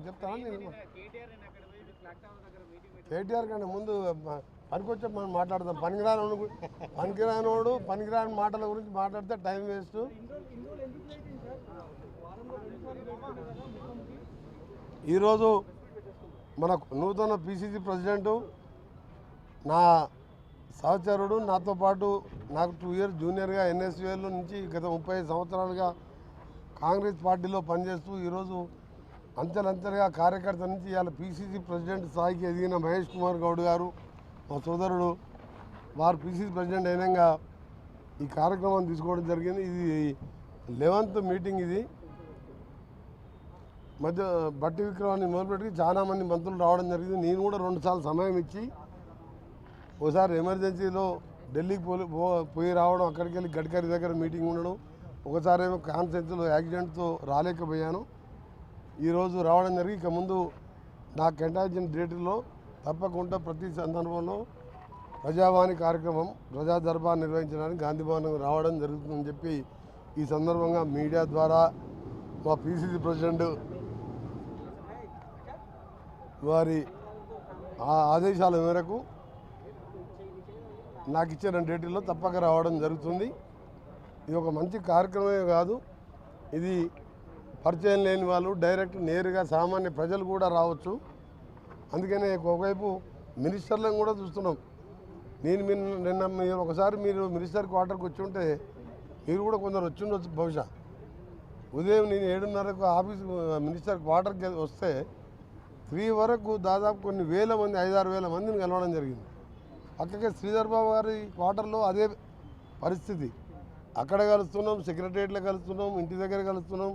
చెప్తాను నేను. కేటీఆర్ కంటే ముందు పనికొచ్చే మనం మాట్లాడదాం. పనికిరాని మాటల గురించి మాట్లాడితే టైం వేస్ట్. ఈరోజు మన నూతన పిసిసి ప్రెసిడెంటు నా సహచరుడు, నాతో పాటు నాకు 2 ఇయర్స్ జూనియర్గా ఎన్ఎస్యూఎల్ నుంచి గత 35 సంవత్సరాలుగా కాంగ్రెస్ పార్టీలో పనిచేస్తూ ఈరోజు అంచెలంచెలుగా కార్యకర్త నుంచి ఇవాళ పిసిసి ప్రెసిడెంట్ స్థాయికి ఎదిగిన మహేష్ కుమార్ గౌడ్ గారు మా సోదరుడు, వారు పిసిసి ప్రెసిడెంట్ అయినాక ఈ కార్యక్రమాన్ని తీసుకోవడం జరిగింది. ఇది 11th మీటింగ్. ఇది మధ్య బట్టి విక్రమాన్ని మొదలుపెట్టి చాలామంది మంత్రులు రావడం జరిగింది. నేను కూడా 2 సార్లు సమయం ఇచ్చి, ఒకసారి ఎమర్జెన్సీలో ఢిల్లీకి పోయి రావడం, అక్కడికి వెళ్ళి గడ్కరీ దగ్గర మీటింగ్ ఉండడం, ఒకసారి ఏమో కాన్ఫరెన్స్లో యాక్సిడెంట్తో రాలేకపోయాను. ఈరోజు రావడం జరిగి ఇక ముందు నాకు కేటాయించిన డేట్లో తప్పకుండా ప్రతి సందర్భంలో ప్రజావాణి కార్యక్రమం, ప్రజా దర్బార్ నిర్వహించడానికి గాంధీ భవన్ రావడం జరుగుతుందని చెప్పి ఈ సందర్భంగా మీడియా ద్వారా మా పిసిసి ప్రెసిడెంట్ వారి ఆదేశాల మేరకు నాకు ఇచ్చిన డేట్లో తప్పక రావడం జరుగుతుంది. ఇది ఒక మంచి కార్యక్రమమే కాదు, ఇది పరిచయం లేని వాళ్ళు డైరెక్ట్ నేరుగా సామాన్య ప్రజలు కూడా రావచ్చు. అందుకనే ఒకవైపు మినిస్టర్లను కూడా చూస్తున్నాం. నిన్న మీరు ఒకసారి మీరు మినిస్టర్ క్వార్టర్కి వచ్చి ఉంటే మీరు కూడా కొందరు వచ్చి ఉండొచ్చు. బహుశా ఉదయం నేను 7:30కు ఆఫీస్ మినిస్టర్ క్వార్టర్కి వస్తే 3 వరకు దాదాపు కొన్ని వేల మంది, 5-6 వేల మందిని కలవడం జరిగింది. పక్కకే శ్రీధర్ బాబు గారి క్వార్టర్లో అదే పరిస్థితి. అక్కడ కలుస్తున్నాం, సెక్రటరియట్లో కలుస్తున్నాం, ఇంటి దగ్గర కలుస్తున్నాం,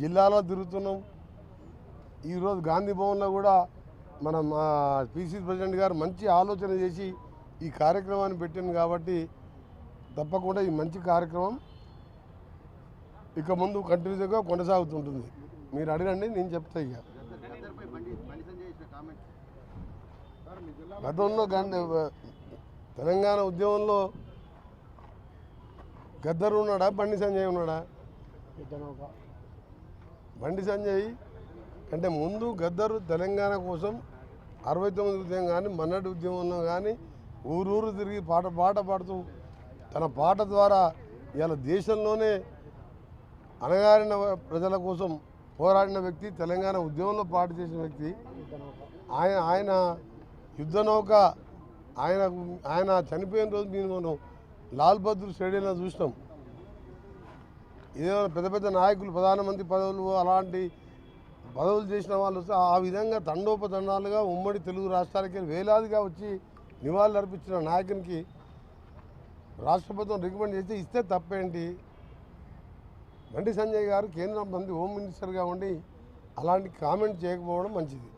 జిల్లాలో తిరుగుతున్నాం. ఈరోజు గాంధీ భవన్లో కూడా మన పిసిసి ప్రెసిడెంట్ గారు మంచి ఆలోచన చేసి ఈ కార్యక్రమాన్ని పెట్టింది కాబట్టి తప్పకుండా ఈ మంచి కార్యక్రమం ఇక ముందు కంటిన్యూగా కొనసాగుతుంటుంది. మీరు అడగండి, నేను చెప్తా. ఇక గతంలో తెలంగాణ ఉద్యమంలో గద్దరు ఉన్నాడా, బండి సంజయ్ ఉన్నాడా? బండి సంజయ్ కంటే ముందు గద్దరు తెలంగాణ కోసం 69 ఉద్యమం కానీ, మన్నటి ఉద్యమంలో కానీ ఊరూరు తిరిగి పాట పాడుతూ తన పాట ద్వారా ఇవాళ దేశంలోనే అణగారిన ప్రజల కోసం పోరాడిన వ్యక్తి, తెలంగాణ ఉద్యమంలో పాట చేసిన వ్యక్తి. ఆయన యుద్ధ నౌక ఆయన చనిపోయిన రోజు మనం లాల్ బహదూర్ స్టేడియంలో చూసినాం. ఏదైనా పెద్ద పెద్ద నాయకులు, ప్రధానమంత్రి పదవులు, అలాంటి పదవులు చేసిన వాళ్ళు ఆ విధంగా తండోపతండాలుగా ఉమ్మడి తెలుగు రాష్ట్రాలకి వేలాదిగా వచ్చి నివాళులు అర్పించిన నాయకునికి రాష్ట్ర ప్రభుత్వం రికమెండ్ చేస్తే ఇస్తే తప్పేంటి? బండి సంజయ్ గారు కేంద్ర మంత్రి, హోమ్ మినిస్టర్గా ఉండి అలాంటి కామెంట్ చేయకపోవడం మంచిది.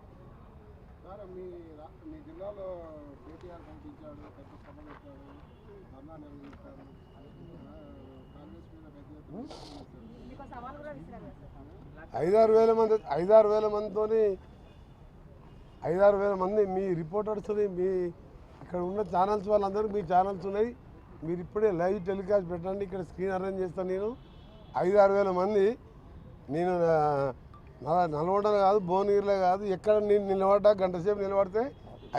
కేటీఆర్ కనిపించాడు, పెద్ద సభ పెట్టాడు, ధర్నా నిర్వహించాడు, కాంగ్రెస్ మీద పెద్ద 5-6 వేల మంది మీ రిపోర్టర్స్, మీ ఇక్కడ ఉన్న ఛానల్స్ వాళ్ళందరూ మీ ఛానల్స్ ఉన్నాయి. మీరు ఇప్పుడే లైవ్ టెలికాస్ట్ పెట్టండి, ఇక్కడ స్క్రీన్ అరేంజ్ చేస్తాను. నేను 5-6 వేల మంది, నేను నల్గొండలో కాదు, భువనగిరిలో కాదు, ఎక్కడ నేను నిలబడ్డా గంట సేపు నిలబడితే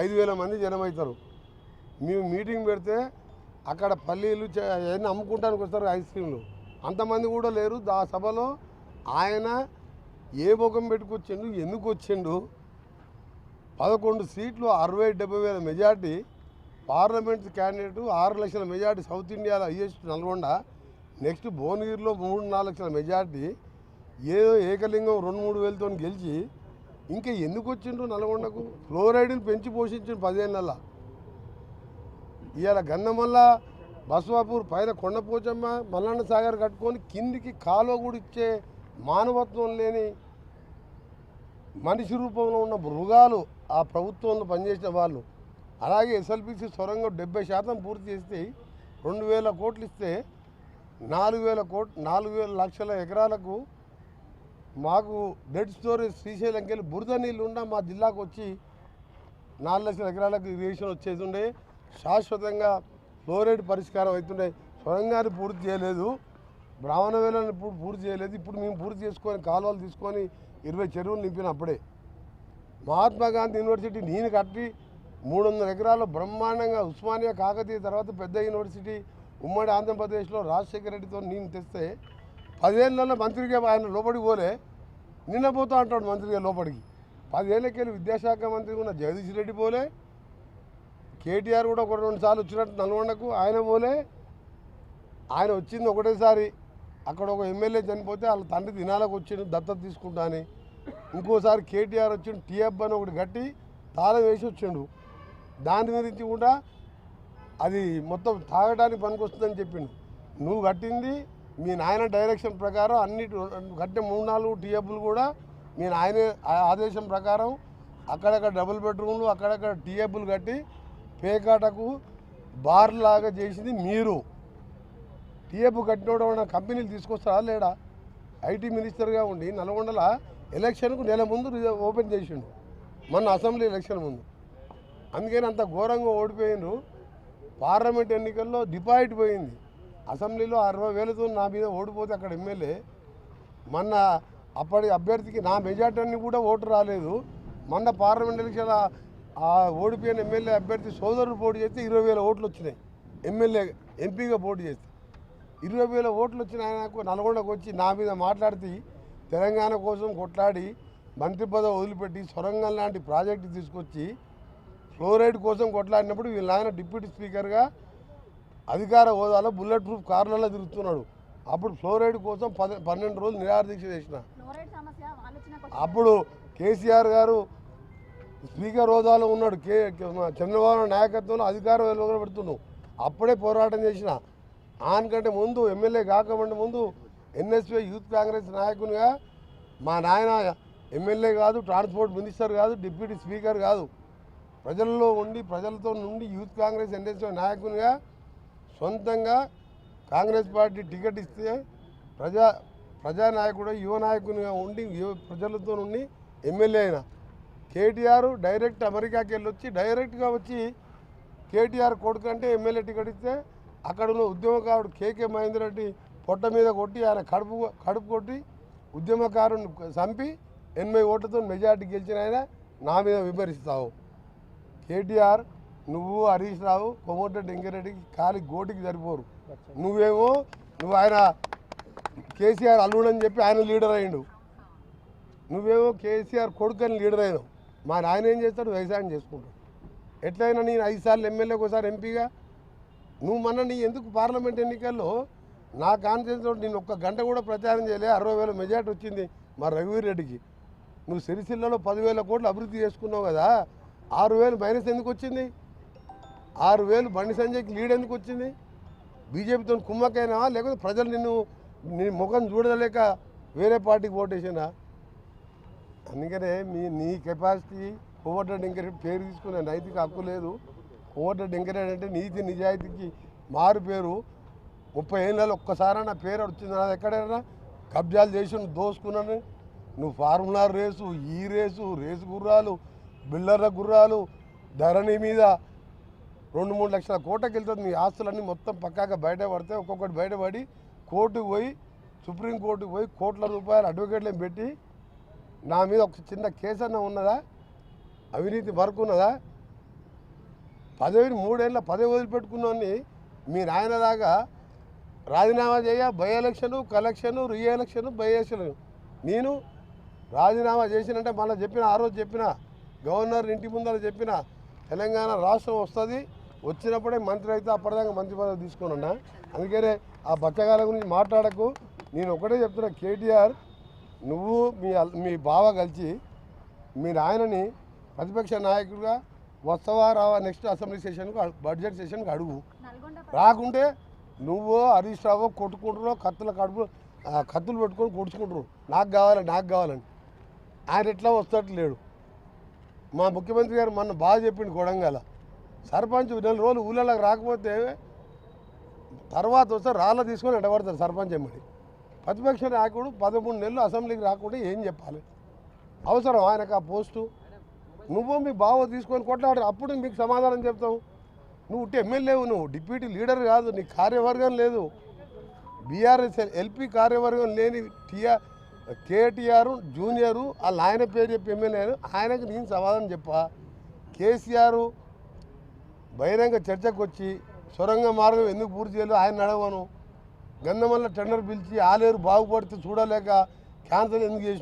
5,000 మంది జనం అవుతారు. మేము మీటింగ్ పెడితే అక్కడ పల్లీలు అవన్నీ అమ్ముకుంటానికి వస్తారు, ఐస్ క్రీమ్లు. అంతమంది కూడా లేరు. ఆ సభలో ఆయన ఏ ముఖం పెట్టుకొచ్చిండు, ఎందుకు వచ్చిండు? 11 సీట్లు, 60-70 వేల మెజార్టీ, పార్లమెంట్ క్యాండిడేటు, 6 లక్షల మెజార్టీ, సౌత్ ఇండియాలో హైయెస్ట్ నల్గొండ, నెక్స్ట్ భువనగిరిలో 3-4 లక్షల మెజార్టీ, ఏదో ఏకలింగం 2-3 వేలతో గెలిచి ఇంకా ఎందుకు వచ్చిండ్రు నల్గొండకు? ఫ్లోరైడ్ని పెంచి పోషించిండు 10 ఏళ్ళ. ఇవాళ గన్నమల్ల, బస్వాపూర్ పైన కొండపోచమ్మ, మల్లన్న సాగర్ కట్టుకొని కిందికి కాలువ కూడా ఇచ్చే మానవత్వం లేని మనిషి రూపంలో ఉన్న మృగాలు ఆ ప్రభుత్వంలో పనిచేసిన వాళ్ళు. అలాగే ఎస్ఎల్బిసి సొరంగం 70% పూర్తి చేస్తే 2,000 కోట్లు ఇస్తే 4,000 లక్షల ఎకరాలకు మాకు డెడ్ స్టోరేజ్ శ్రీశైలంకి వెళ్ళి బురద నీళ్ళు ఉన్న మా జిల్లాకు వచ్చి 4 లక్షల ఎకరాలకు ఇరిగేషన్ వచ్చేది ఉండే. శాశ్వతంగా ఫ్లోరైడ్ పరిష్కారం అవుతుండే. సొరంగాన్ని పూర్తి చేయలేదు, బ్రాహ్మణ వేలను పూర్తి చేయలేదు. ఇప్పుడు మేము పూర్తి చేసుకొని కాలువలు తీసుకొని 20 చెరువులు నింపిన అప్పుడే. మహాత్మా గాంధీ యూనివర్సిటీ నేను కట్టి 300 ఎకరాల్లో బ్రహ్మాండంగా ఉస్మానియా కాకతీయ తర్వాత పెద్ద యూనివర్సిటీ ఉమ్మడి ఆంధ్రప్రదేశ్లో రాజశేఖర రెడ్డితో నేను తెస్తే 10 ఏళ్ళలో మంత్రిగా ఆయన లోపలికి పోలే, నిన్న పోతా అంటాడు మంత్రిగా లోపలికి. 10 ఏళ్ళకెళ్ళి విద్యాశాఖ మంత్రి ఉన్న జగదీష్ రెడ్డి పోలే, కేటీఆర్ కూడా 1-2 సార్లు వచ్చినట్టు నల్గొండకు ఆయన పోలే. ఆయన వచ్చింది ఒకటేసారి, అక్కడ ఒక ఎమ్మెల్యే చనిపోతే వాళ్ళ తండ్రి దినాలకు వచ్చిండు దత్తత తీసుకుంటా అని. ఇంకోసారి కేటీఆర్ వచ్చిండు టీఎఫ్ అని ఒకటి కట్టి తాళం వేసి వచ్చిండు. దాని గురించి కూడా అది మొత్తం తాగడానికి పనికొస్తుందని చెప్పిండు. నువ్వు కట్టింది మీ నాయన డైరెక్షన్ ప్రకారం అన్నిటి కట్టిన 3-4 టీఎఫ్లు కూడా మీ నాయన ఆదేశం ప్రకారం అక్కడక్కడ డబుల్ బెడ్రూమ్లు అక్కడక్కడ టీఎఫ్లు కట్టి పేకాటకు బార్ లాగా చేసింది మీరు. టీఎఫ్ కట్టినోడు కంపెనీలు తీసుకొస్తారా లేడా? ఐటీ మినిస్టర్గా ఉండి నల్గొండల ఎలక్షన్కు నెల ముందు ఓపెన్ చేసిండు, మొన్న అసెంబ్లీ ఎలక్షన్ ముందు. అందుకని అంత ఘోరంగా ఓడిపోయిండ్రు. పార్లమెంట్ ఎన్నికల్లో డిపాజిట్ పోయింది. అసెంబ్లీలో 60,000తో నా మీద ఓడిపోతే అక్కడ ఎమ్మెల్యే, మొన్న అప్పటి అభ్యర్థికి నా మెజార్టీ కూడా ఓటు రాలేదు. మొన్న పార్లమెంట్ ఎలక్షన్ ఆ ఓడిపోయిన ఎమ్మెల్యే అభ్యర్థి సోదరుడు పోటీ చేస్తే 20,000 ఓట్లు వచ్చినాయి. ఎమ్మెల్యే ఎంపీగా పోటీ చేస్తే 20,000 ఓట్లు వచ్చిన ఆయనకు నల్గొండకు వచ్చి నా మీద మాట్లాడితే తెలంగాణ కోసం కొట్లాడి మంత్రి పదవి వదిలిపెట్టి సొరంగం లాంటి ప్రాజెక్టు తీసుకొచ్చి ఫ్లోరైడ్ కోసం కొట్లాడినప్పుడు వీళ్ళ ఆయన డిప్యూటీ స్పీకర్గా అధికార హోదాలో బుల్లెట్ ప్రూఫ్ కార్లలో తిరుగుతున్నాడు. అప్పుడు ఫ్లోరైడ్ కోసం 12 రోజులు నిరాహార దీక్ష చేసిన. అప్పుడు కేసీఆర్ గారు స్పీకర్ హోదాలో ఉన్నాడు, చంద్రబాబు నాయకత్వంలో అధికారం వెలువబెడుతున్నావు. అప్పుడే పోరాటం చేసిన. ఆయనకంటే ముందు ఎమ్మెల్యే కాకముందు ముందు ఎన్ఎస్పీ యూత్ కాంగ్రెస్ నాయకునిగా మా నాయన ఎమ్మెల్యే కాదు, ట్రాన్స్పోర్ట్ మినిస్టర్ కాదు, డిప్యూటీ స్పీకర్ కాదు, ప్రజల్లో ఉండి ప్రజలతో నుండి యూత్ కాంగ్రెస్ ఎన్ఎస్పీ నాయకునిగా సొంతంగా కాంగ్రెస్ పార్టీ టికెట్ ఇస్తే ప్రజానాయకుడు యువ నాయకునిగా ఉండి ప్రజలతో నుండి ఎమ్మెల్యే అయిన కేటీఆర్ డైరెక్ట్ అమెరికాకి వెళ్ళొచ్చి డైరెక్ట్గా వచ్చి కేటీఆర్ కొడుకు అంటే ఎమ్మెల్యే టికెట్ ఇస్తే అక్కడ ఉన్న ఉద్యమకారుడు కేకే మహేందర్ రెడ్డి పొట్ట మీద కొట్టి ఆయన కడుపు కొట్టి ఉద్యమకారుని చంపి 80 ఓట్లతో మెజార్టీ గెలిచిన ఆయన నా మీద విమర్శిస్తావు. కేటీఆర్ నువ్వు హరీష్ రావు కోమటిరెడ్డి వెంకరెడ్డికి కాలి గోటికి సరిపోరు. నువ్వు ఆయన కేసీఆర్ అల్లుడని చెప్పి ఆయన లీడర్ అయ్యిండు, నువ్వేమో కేసీఆర్ కొడుకని లీడర్ అయినావు. మా నాయన ఏం చేస్తాడు? వ్యవసాయం చేసుకుంటాడు. ఎట్లయినా నేను 5 సార్లు ఎమ్మెల్యేకి ఒకసారి ఎంపీగా నువ్వు నీ ఎందుకు పార్లమెంట్ ఎన్నికల్లో నా కాన్ఫిడెన్స్లో నేను 1 గంట కూడా ప్రచారం చేయలే. 60,000 మెజార్టీ వచ్చింది మా రఘువీర్ రెడ్డికి. నువ్వు సిరిసిల్లలో 10,000 కోట్లు అభివృద్ధి చేసుకున్నావు కదా, 6,000 మైనస్ ఎందుకు వచ్చింది? 6,000 బండి సంజయ్కి లీడ్ ఎందుకు వచ్చింది? బీజేపీతో కుమ్మకైనావా లేకపోతే ప్రజలు నీ ముఖం చూడలేక వేరే పార్టీకి ఓటేసినా? అందుకనే నీ కెపాసిటీ కోమటిరెడ్డి వెంకరెడ్డి పేరు తీసుకునే నైతిక హక్కు లేదు. కోమటిరెడ్డి వెంకరెడ్డి అంటే నీతి నిజాయితీకి మారు పేరు. 30 ఏళ్ళలో ఒక్కసారి నా పేరు వచ్చింది. నాది ఎక్కడైనా కబ్జాలు చేసి దోసుకున్నాను. నువ్వు ఫార్ములా రేసు, ఈ రేసు గుర్రాలు, బిల్డర్ల గుర్రాలు, ధరణి మీద 2-3 లక్షల కోట్లకి వెళ్తుంది. నీ ఆస్తులన్నీ మొత్తం పక్కాగా బయటపడితే ఒక్కొక్కటి బయటపడి కోర్టుకు పోయి సుప్రీంకోర్టుకు పోయి కోట్ల రూపాయలు అడ్వకేట్లను పెట్టి నా మీద ఒక చిన్న కేసు అన్న ఉన్నదా? అవినీతి వరకు ఉన్నదా? పదవిని 3 ఏళ్ళ పదవి వదిలిపెట్టుకున్నాన్ని మీ నాయనలాగా రాజీనామా చేయ by election, collection, re election, by election. నేను రాజీనామా చేసినంటే మళ్ళీ చెప్పిన, ఆ రోజు చెప్పిన, గవర్నర్ ఇంటి ముందర చెప్పిన, తెలంగాణ రాష్ట్రం వస్తుంది, వచ్చినప్పుడే మంత్రి అయితే అప్పటిదాకా మంత్రి పదవి తీసుకొని ఉన్నా. అందుకనే ఆ బచ్చగాల గురించి మాట్లాడకు. నేను ఒకటే చెప్తున్నా, కేటీఆర్ నువ్వు మీ బావ కలిసి మీ నాయనని ప్రతిపక్ష నాయకుడిగా వస్తావా రావా నెక్స్ట్ అసెంబ్లీ సెషన్కు బడ్జెట్ సెషన్కి అడుగు. రాకుంటే నువ్వు హరీష్ రావు కొట్టుకుంటున్నావు, కత్తులు పెట్టుకొని కొడుచుకుంటున్నావు, నాకు కావాలని. ఆయన ఎట్లా వస్తట్టు లేడు. మా ముఖ్యమంత్రి గారు మొన్న బాగా చెప్పిండు, కొడంగల్ సర్పంచ్ 4 రోజులు ఊళ్ళలోకి రాకపోతే తర్వాత వస్తే రాళ్ళ తీసుకొని ఎడబడతారు సర్పంచ్ ఎమ్మడి. ప్రతిపక్ష నాయకుడు 13 నెలలు అసెంబ్లీకి రాకుండా ఏం చెప్పాలి? అవసరం ఆయనకు ఆ పోస్టు? నువ్వు మీ బావ తీసుకొని కొట్లాడు, అప్పుడు మీకు సమాధానం చెప్తావు. నువ్వు ఎమ్మెల్యేవు, నువ్వు డిప్యూటీ లీడర్ కాదు, నీకు కార్యవర్గం లేదు. బీఆర్ఎస్ ఎల్పీ కార్యవర్గం లేని కేటీఆర్ జూనియరు వాళ్ళ ఆయన పేరు చెప్పి ఎమ్మెల్యే ఆయనకు నేను సమాధానం చెప్పా. కేసీఆర్ బహిరంగ చర్చకు వచ్చి సొరంగ మార్గం ఎందుకు పూర్తి చేయలేదు ఆయన అడగను. గంధమల్ల టెండర్ పిలిచి ఆలేరు బాగుపడితే చూడలేక క్యాన్సల్ ఎందుకు చేసి